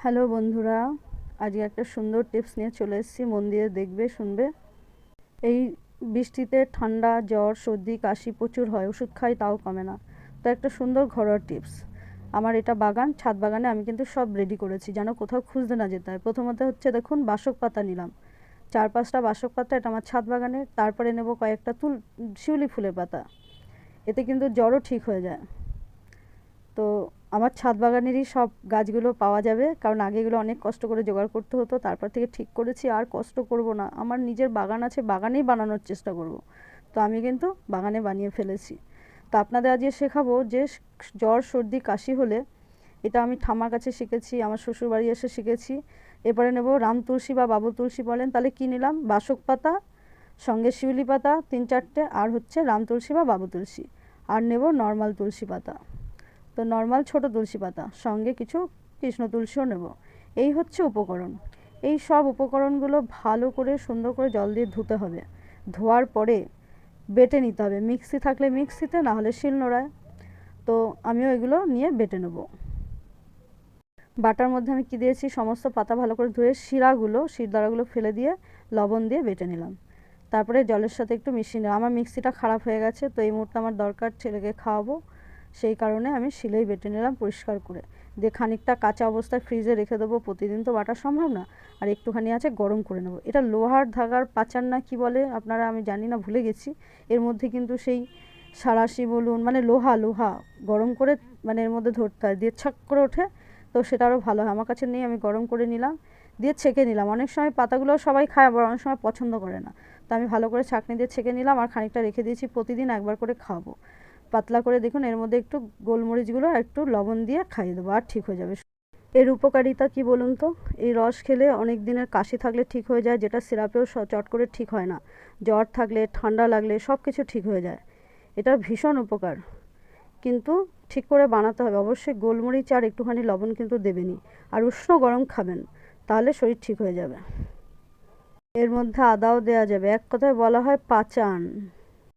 Hello বন্ধুরা, আজকে একটা সুন্দর টিপস নিয়ে চলে এসেছি। মন দিয়ে দেখবে, শুনবে। এই বৃষ্টিতে ঠান্ডা, জ্বর, সর্দি, কাশি প্রচুর হয়, ওষুধ খাই তাও কমে না। তো একটা সুন্দর ঘরোয়া টিপস। আমার এটা বাগান, ছাদ বাগানে আমি কিন্তু সব রেডি করেছি, যেন কোথাও খুঁজতে না যেতে হয়। প্রথমত হচ্ছে দেখুন, বাসক পাতা নিলাম 4-5টা বাসক পাতা, এটা আমার ছাদ বাগানে। তারপরে নেব কয়েকটা শিউলি ফুলের পাতা, এতে কিন্তু জ্বরও ঠিক হয়ে যায়। তো আমার ছাদ বাগানেরই সব গাছগুলো পাওয়া যাবে, কারণ আগে এগুলো অনেক কষ্ট করে জোগাড় করতে হতো। তারপর থেকে ঠিক করেছি আর কষ্ট করব না, আমার নিজের বাগান আছে, বাগানেই বানানোর চেষ্টা করব। তো আমি কিন্তু বাগানে বানিয়ে ফেলেছি। তো আপনাদের আজকে শেখাবো যে জ্বর, সর্দি, কাশি হলে, এটা আমি ঠাম্মার কাছে শিখেছি, আমার শ্বশুরবাড়ি এসে শিখেছি। এরপরে নেব রাম তুলসী বা বাবু তুলসী বলেন, তাহলে কী নিলাম? বাসক পাতা, সঙ্গে শিউলি পাতা 3-4টে, আর হচ্ছে রাম তুলসী বা বাবু তুলসী, আর নেব নর্মাল তুলসী পাতা। তো নর্মাল ছোট তুলসী পাতা, সঙ্গে কিছু কৃষ্ণ তুলসীও নেব। এই হচ্ছে উপকরণ। এই সব উপকরণগুলো ভালো করে সুন্দর করে জল দিয়ে ধুতে হবে। ধোয়ার পরে বেটে নিতে হবে, মিক্সি থাকলে মিক্সিতে, না হলে শিলনোড়ায়। তো আমিও এগুলো নিয়ে বেটে নেব। বাটার মধ্যে আমি কি দিয়েছি, সমস্ত পাতা ভালো করে ধুয়ে শিরদাঁড়াগুলো ফেলে দিয়ে লবণ দিয়ে বেটে নিলাম। তারপরে জলের সাথে একটু মিশিয়ে নিলাম। আমার মিক্সিটা খারাপ হয়ে গেছে, তো এই মুহূর্তে আমার দরকার, ছেলেকে খাওয়াবো, সেই কারণে আমি শিলেই বেটে নিলাম পরিষ্কার করে। দিয়ে খানিকটা কাঁচা অবস্থায় ফ্রিজে রেখে দেবো, প্রতিদিন তো বাটা সম্ভব না। আর একটুখানি আছে গরম করে নেবো। এটা লোহার ধাগার পাচার না কি বলে আপনারা, আমি জানি না, ভুলে গেছি। এর মধ্যে কিন্তু সেই সাঁড়াশি বলুন, মানে লোহা লোহা গরম করে, মানে এর মধ্যে ধরতে হয়, দিয়ে ছক করে ওঠে। তো সেটা আরও ভালো হয়। আমার কাছে নেই, আমি গরম করে নিলাম, দিয়ে ছেঁকে নিলাম। অনেক সময় পাতাগুলো সবাই খায়, আবার অনেক সময় পছন্দ করে না। তো আমি ভালো করে ছাঁকনি দিয়ে ছেঁকে নিলাম, আর খানিকটা রেখে দিয়েছি, প্রতিদিন একবার করে খাবো। পাতলা করে দেখুন, এর মধ্যে একটু গোলমরিচগুলো আর একটু লবণ দিয়ে খাইয়ে দেবো, আর ঠিক হয়ে যাবে। এর উপকারিতা কি বলুন তো? এই রস খেলে অনেক দিনের কাশি থাকলে ঠিক হয়ে যায়, যেটা সিরাপেও চট করে ঠিক হয় না। জ্বর থাকলে, ঠান্ডা লাগলে সব কিছু ঠিক হয়ে যায়। এটার ভীষণ উপকার, কিন্তু ঠিক করে বানাতে হবে। অবশ্যই গোলমরিচ আর একটুখানি লবণ কিন্তু দেবেনই, আর উষ্ণ গরম খাবেন, তাহলে শরীর ঠিক হয়ে যাবে। এর মধ্যে আদাও দেওয়া যাবে, এক কথায় বলা হয় পাচান।